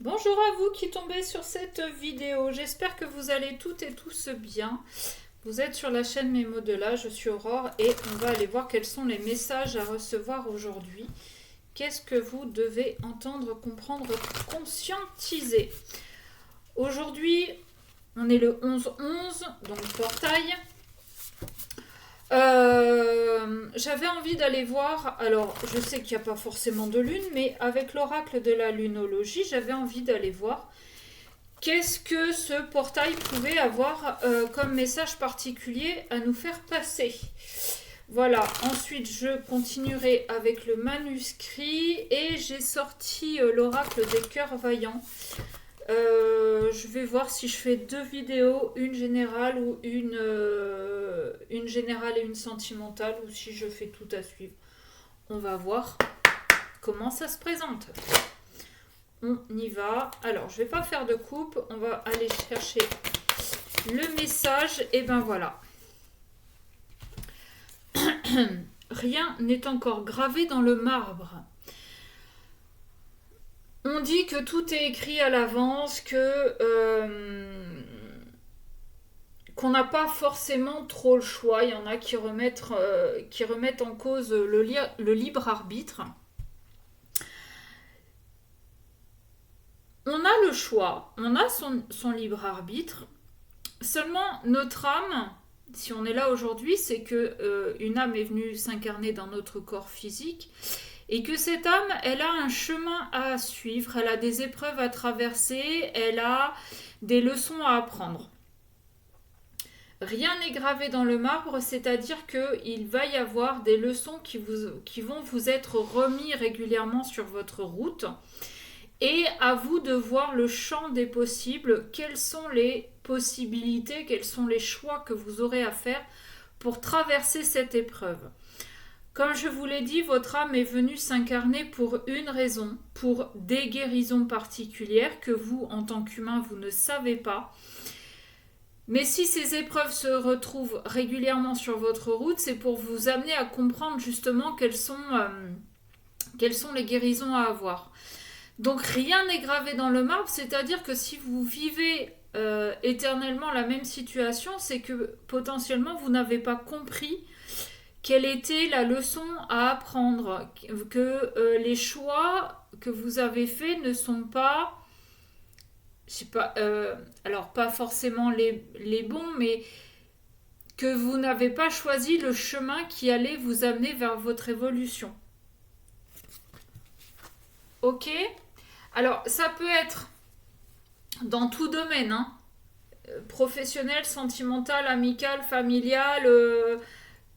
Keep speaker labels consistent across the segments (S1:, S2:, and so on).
S1: Bonjour à vous qui tombez sur cette vidéo. J'espère que vous allez toutes et tous bien. Vous êtes sur la chaîne Mes mots de là, je suis Aurore et on va aller voir quels sont les messages à recevoir aujourd'hui. Qu'est-ce que vous devez entendre, comprendre, conscientiser? Aujourd'hui, on est le 11-11, donc portail. J'avais envie d'aller voir, alors je sais qu'il n'y a pas forcément de lune, mais avec l'oracle de la lunologie, j'avais envie d'aller voir qu'est-ce que ce portail pouvait avoir comme message particulier à nous faire passer. Voilà, ensuite je continuerai avec le manuscrit et j'ai sorti l'oracle des cœurs vaillants. Je vais voir si je fais deux vidéos, une générale ou une générale et une sentimentale, ou si je fais tout à suivre. On va voir comment ça se présente. On y va. Alors, je vais pas faire de coupe. On va aller chercher le message. Et ben voilà. Rien n'est encore gravé dans le marbre. On dit que tout est écrit à l'avance, qu'on n'a pas forcément trop le choix. Il y en a qui remettent en cause le libre arbitre. On a le choix, on a son libre arbitre. Seulement, notre âme, si on est là aujourd'hui, c'est que une âme est venue s'incarner dans notre corps physique et que cette âme, elle a un chemin à suivre, elle a des épreuves à traverser, elle a des leçons à apprendre. Rien n'est gravé dans le marbre, c'est-à-dire qu'il va y avoir des leçons qui vont vous être remis régulièrement sur votre route. Et à vous de voir le champ des possibles, quelles sont les possibilités, quels sont les choix que vous aurez à faire pour traverser cette épreuve. Comme je vous l'ai dit, votre âme est venue s'incarner pour une raison, pour des guérisons particulières que vous, en tant qu'humain, vous ne savez pas. Mais si ces épreuves se retrouvent régulièrement sur votre route, c'est pour vous amener à comprendre justement quelles sont les guérisons à avoir. Donc rien n'est gravé dans le marbre, c'est-à-dire que si vous vivez éternellement la même situation, c'est que potentiellement vous n'avez pas compris quelle était la leçon à apprendre, que les choix que vous avez faits ne sont pas, je sais pas, alors pas forcément les bons, mais que vous n'avez pas choisi le chemin qui allait vous amener vers votre évolution. Ok ? Alors, ça peut être dans tout domaine, hein. Professionnel, sentimental, amical, familial,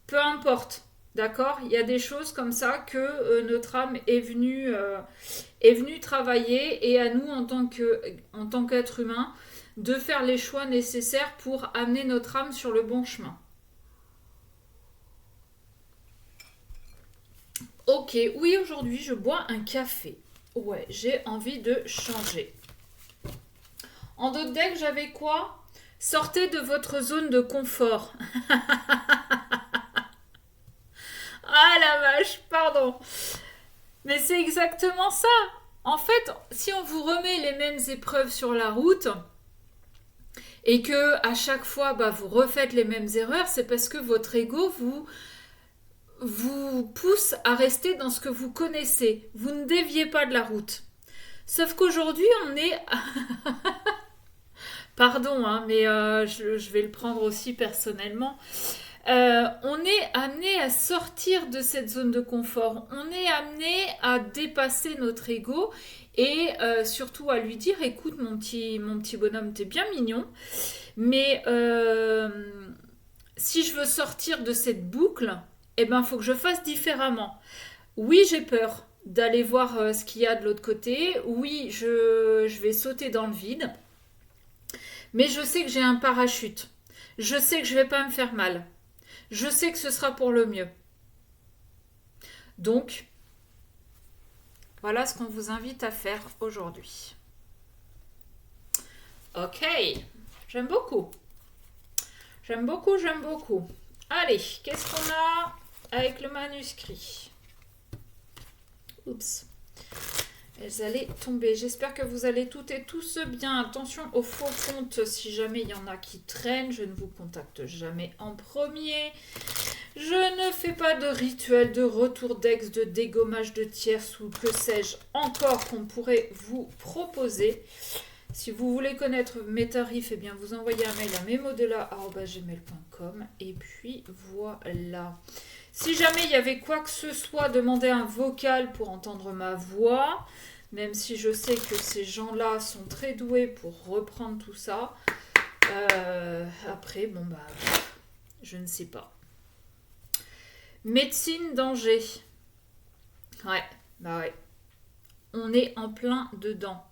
S1: peu importe. D'accord? Il y a des choses comme ça que notre âme est venue travailler et à nous, en tant qu'être humain, de faire les choix nécessaires pour amener notre âme sur le bon chemin. Ok, oui, aujourd'hui, je bois un café. Ouais, j'ai envie de changer. En d'autres decks, j'avais quoi? Sortez de votre zone de confort. Ah la vache, pardon. Mais c'est exactement ça. En fait, si on vous remet les mêmes épreuves sur la route et que à chaque fois vous refaites les mêmes erreurs, c'est parce que votre ego vous pousse à rester dans ce que vous connaissez. Vous ne déviez pas de la route. Sauf qu'aujourd'hui, on est... Pardon, hein, mais je vais le prendre aussi personnellement. On est amené à sortir de cette zone de confort. On est amené à dépasser notre ego et surtout à lui dire, écoute mon petit bonhomme, t'es bien mignon, mais si je veux sortir de cette boucle, eh ben faut que je fasse différemment. Oui, j'ai peur d'aller voir ce qu'il y a de l'autre côté. Oui, je vais sauter dans le vide. Mais je sais que j'ai un parachute. Je sais que je ne vais pas me faire mal. Je sais que ce sera pour le mieux. Donc, voilà ce qu'on vous invite à faire aujourd'hui. Ok, j'aime beaucoup. J'aime beaucoup, j'aime beaucoup. Allez, qu'est-ce qu'on a avec le manuscrit? Oups. elles allaient tomber. J'espère que vous allez toutes et tous bien. Attention aux faux comptes, si jamais il y en a qui traînent, je ne vous contacte jamais en premier. Je ne fais pas de rituel de retour d'ex, de dégommage de tierces ou que sais-je encore qu'on pourrait vous proposer. Si vous voulez connaître mes tarifs, eh bien vous envoyez un mail à memodela@gmail.com et puis voilà. Si jamais il y avait quoi que ce soit, demandez un vocal pour entendre ma voix, même si je sais que ces gens-là sont très doués pour reprendre tout ça. Après, bon bah, je ne sais pas. Médecine danger. Ouais, bah ouais. On est en plein dedans.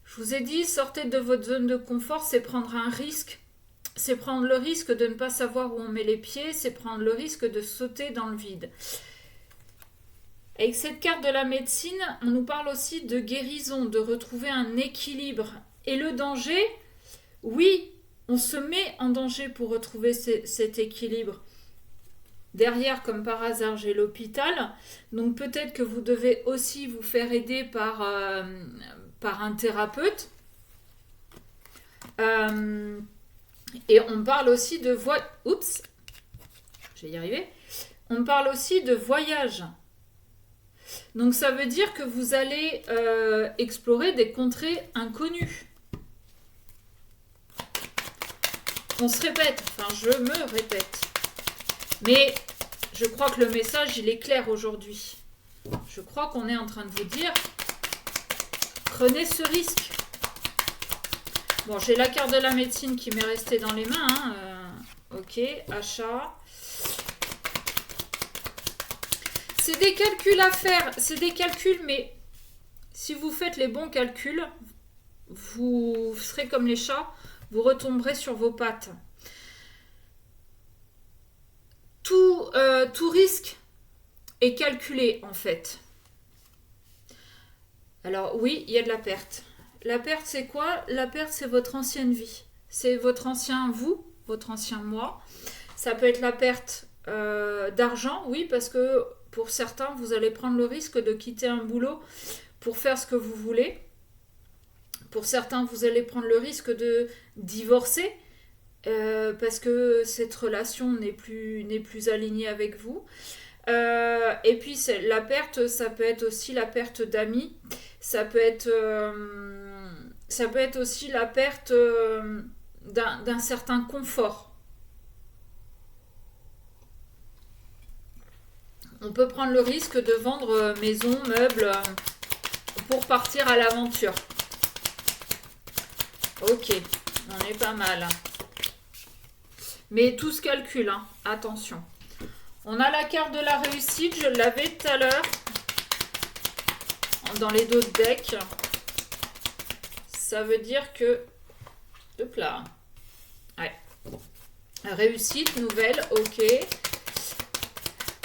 S1: Je vous ai dit, sortez de votre zone de confort, c'est prendre un risque. C'est prendre le risque de ne pas savoir où on met les pieds, c'est prendre le risque de sauter dans le vide. Avec cette carte de la médecine, on nous parle aussi de guérison, de retrouver un équilibre. Et le danger, oui, on se met en danger pour retrouver cet équilibre. Derrière, comme par hasard, j'ai l'hôpital. Donc peut-être que vous devez aussi vous faire aider par un thérapeute. Et on parle aussi de Oups, je vais y arriver. On parle aussi de voyage. Donc ça veut dire que vous allez explorer des contrées inconnues. On se répète, enfin je me répète. Mais je crois que le message, il est clair aujourd'hui. Je crois qu'on est en train de vous dire, prenez ce risque. Bon, j'ai la carte de la médecine qui m'est restée dans les mains. Ok, achat. C'est des calculs à faire. C'est des calculs, mais si vous faites les bons calculs, vous serez comme les chats, vous retomberez sur vos pattes. Tout risque est calculé, en fait. Alors oui, il y a de la perte. La perte, c'est quoi? La perte, c'est votre ancienne vie. C'est votre ancien vous, votre ancien moi. Ça peut être la perte d'argent, oui, parce que pour certains, vous allez prendre le risque de quitter un boulot pour faire ce que vous voulez. Pour certains, vous allez prendre le risque de divorcer parce que cette relation n'est plus alignée avec vous. Et puis la perte, ça peut être aussi la perte d'amis. Ça peut être aussi la perte d'un certain confort. On peut prendre le risque de vendre maison, meubles pour partir à l'aventure. Ok, on est pas mal. Mais tout se calcule, hein. Attention. On a la carte de la réussite, je l'avais tout à l'heure dans les dos de deck. Ça veut dire que... Hop là. Ouais. Réussite, nouvelle, ok.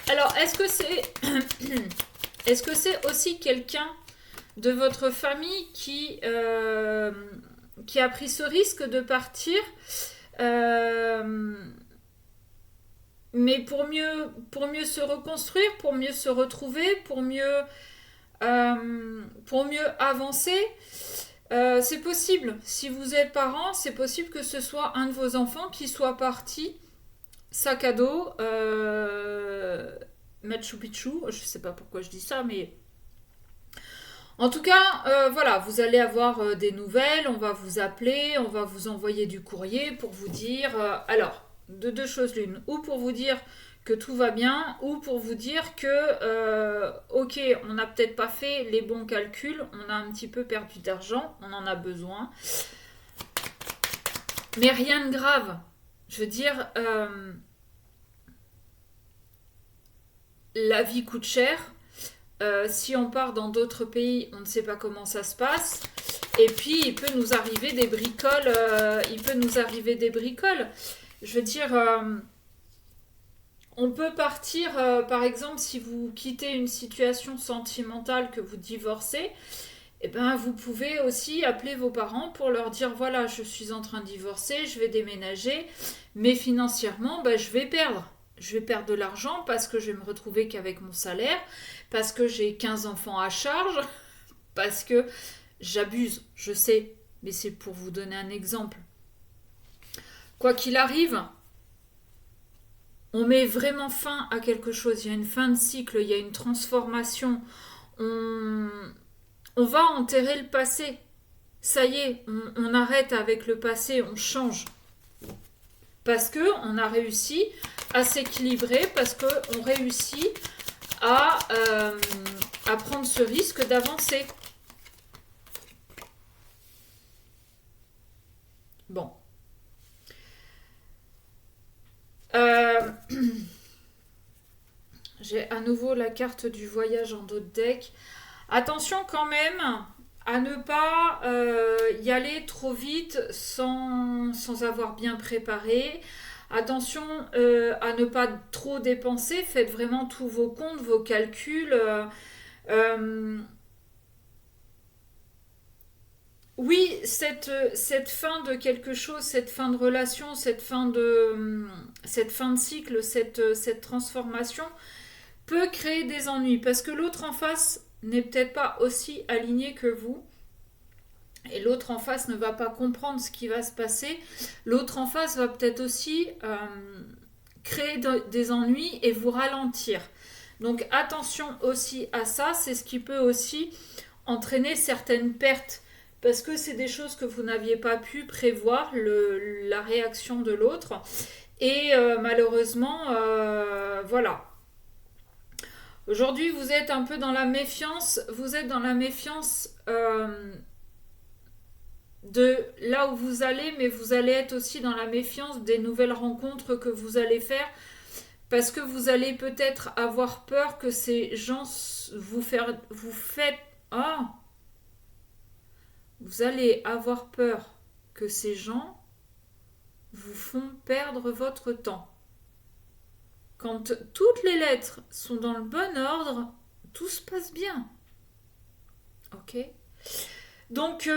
S1: Alors, est-ce que c'est aussi quelqu'un de votre famille qui a pris ce risque de partir mais pour mieux se reconstruire, pour mieux se retrouver, pour mieux avancer. C'est possible. Si vous êtes parent, c'est possible que ce soit un de vos enfants qui soit parti sac à dos, Machu Picchu. Je sais pas pourquoi je dis ça, mais en tout cas, voilà, vous allez avoir des nouvelles, on va vous appeler, on va vous envoyer du courrier pour vous dire... alors, de deux choses l'une, ou pour vous dire que tout va bien, ou pour vous dire que, ok, on n'a peut-être pas fait les bons calculs, on a un petit peu perdu d'argent, on en a besoin. Mais rien de grave. Je veux dire, la vie coûte cher. Si on part dans d'autres pays, on ne sait pas comment ça se passe. Et puis, il peut nous arriver des bricoles. Je veux dire, on peut partir, par exemple, si vous quittez une situation sentimentale, que vous divorcez, eh ben, vous pouvez aussi appeler vos parents pour leur dire, voilà, je suis en train de divorcer, je vais déménager, mais financièrement, ben, je vais perdre. Je vais perdre de l'argent parce que je vais me retrouver qu'avec mon salaire, parce que j'ai 15 enfants à charge. Parce que j'abuse, je sais, mais c'est pour vous donner un exemple. Quoi qu'il arrive, on met vraiment fin à quelque chose. Il y a une fin de cycle, il y a une transformation. On, on va enterrer le passé. Ça y est, on arrête avec le passé, on change. Parce que on a réussi à s'équilibrer, parce qu'on réussit à prendre ce risque d'avancer. Bon. J'ai à nouveau la carte du voyage en dos de deck. Attention quand même à ne pas y aller trop vite sans avoir bien préparé. Attention à ne pas trop dépenser. Faites vraiment tous vos comptes, vos calculs. Euh, oui, cette fin de quelque chose, cette fin de relation, cette fin de cycle, cette transformation peut créer des ennuis parce que l'autre en face n'est peut-être pas aussi aligné que vous et l'autre en face ne va pas comprendre ce qui va se passer. L'autre en face va peut-être aussi créer des ennuis et vous ralentir. Donc attention aussi à ça, c'est ce qui peut aussi entraîner certaines pertes parce que c'est des choses que vous n'aviez pas pu prévoir, la réaction de l'autre. Et malheureusement, voilà. Aujourd'hui, vous êtes un peu dans la méfiance. Vous êtes dans la méfiance de là où vous allez, mais vous allez être aussi dans la méfiance des nouvelles rencontres que vous allez faire, parce que vous allez peut-être avoir peur que ces gens ah, vous allez avoir peur que ces gens vous font perdre votre temps. Quand toutes les lettres sont dans le bon ordre, tout se passe bien. Ok. Donc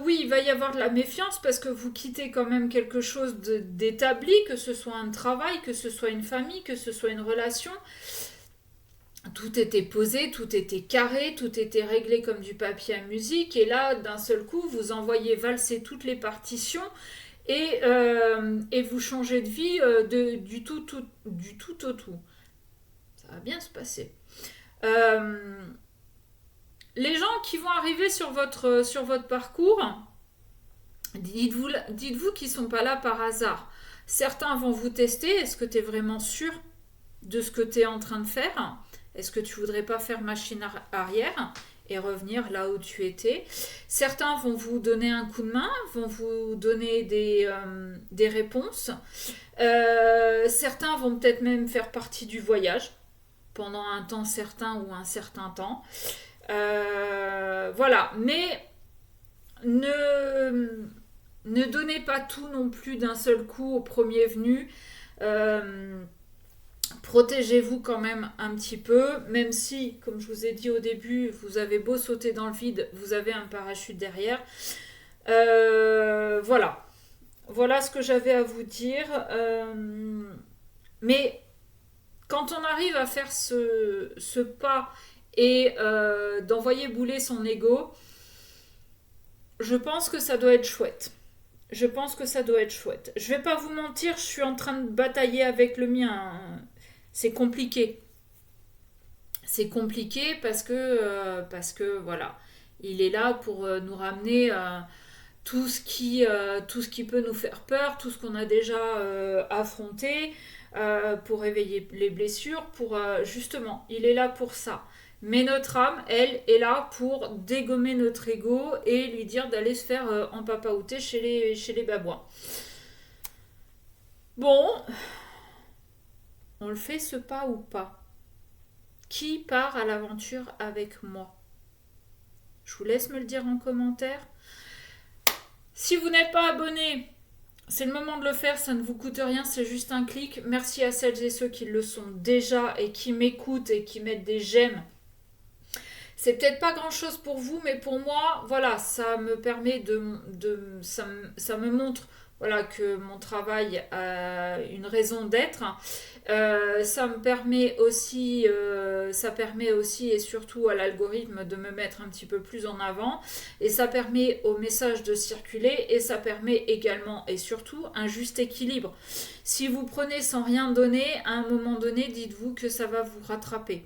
S1: oui, il va y avoir de la méfiance parce que vous quittez quand même quelque chose d'établi, que ce soit un travail, que ce soit une famille, que ce soit une relation. Tout était posé, tout était carré, tout était réglé comme du papier à musique. Et là, d'un seul coup, vous envoyez valser toutes les partitions et vous changez de vie du tout au tout. Ça va bien se passer. Les gens qui vont arriver sur votre parcours, dites-vous qu'ils ne sont pas là par hasard. Certains vont vous tester. Est-ce que tu es vraiment sûr de ce que tu es en train de faire? Est-ce que tu voudrais pas faire machine arrière et revenir là où tu étais? Certains vont vous donner un coup de main, vont vous donner des réponses. Certains vont peut-être même faire partie du voyage pendant un temps certain ou un certain temps. Voilà, mais ne donnez pas tout non plus d'un seul coup au premier venu. Protégez-vous quand même un petit peu, même si, comme je vous ai dit au début, vous avez beau sauter dans le vide, vous avez un parachute derrière. Voilà. Voilà ce que j'avais à vous dire. Mais quand on arrive à faire ce pas et d'envoyer bouler son ego, je pense que ça doit être chouette. Je pense que ça doit être chouette. Je vais pas vous mentir, je suis en train de batailler avec le mien. C'est compliqué. C'est compliqué parce que voilà, il est là pour nous ramener tout ce qui peut nous faire peur, tout ce qu'on a déjà affronté, pour réveiller les blessures, pour justement, il est là pour ça. Mais notre âme, elle, est là pour dégommer notre ego et lui dire d'aller se faire empapaouter chez les babouins. Bon, on le fait ce pas ou pas? Qui part à l'aventure avec moi? Je vous laisse me le dire en commentaire. Si vous n'êtes pas abonné, c'est le moment de le faire, ça ne vous coûte rien, c'est juste un clic. Merci à celles et ceux qui le sont déjà et qui m'écoutent et qui mettent des j'aime. C'est peut-être pas grand chose pour vous, mais pour moi, voilà, ça me permet ça me montre voilà, que mon travail a une raison d'être. Ça permet aussi et surtout à l'algorithme de me mettre un petit peu plus en avant, et ça permet au message de circuler, et ça permet également et surtout un juste équilibre. Si vous prenez sans rien donner, à un moment donné, dites-vous que ça va vous rattraper.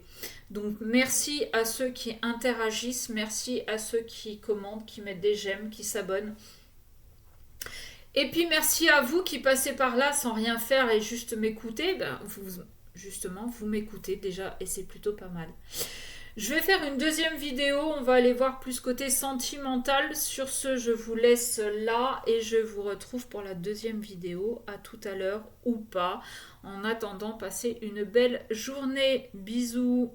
S1: Donc merci à ceux qui interagissent, merci à ceux qui commentent, qui mettent des j'aime, qui s'abonnent. Et puis merci à vous qui passez par là sans rien faire et juste m'écouter. Justement, vous m'écoutez déjà et c'est plutôt pas mal. Je vais faire une deuxième vidéo, on va aller voir plus côté sentimental. Sur ce, je vous laisse là et je vous retrouve pour la deuxième vidéo. À tout à l'heure ou pas. En attendant, passez une belle journée. Bisous.